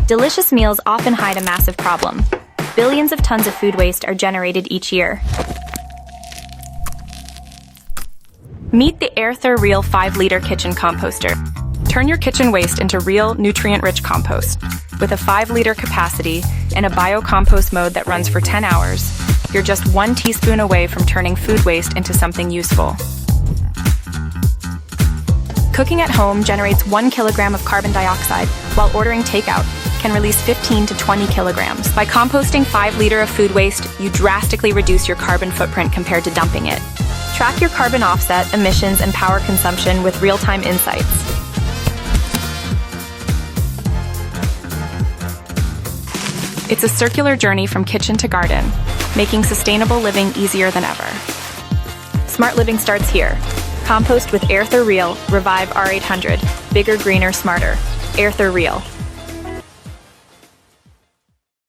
Delicious meals often hide a massive problem. Billions of tons of food waste are generated each year. Meet the Airthereal 5-liter kitchen composter. Turn your kitchen waste into real, nutrient-rich compost. With a 5-liter capacity and a biocompost mode that runs for 10 hours, you're just 1 teaspoon away from turning food waste into something useful. Cooking at home generates 1 kilogram of carbon dioxide, while ordering takeout can release 15 to 20 kilograms. By composting 5-liter of food waste, you drastically reduce your carbon footprint compared to dumping it. Track your carbon offset, emissions, and power consumption with real-time insights. It's a circular journey from kitchen to garden, making sustainable living easier than ever. Smart living starts here. Compost with Airthereal, Revive R800. Bigger, greener, smarter. Airthereal.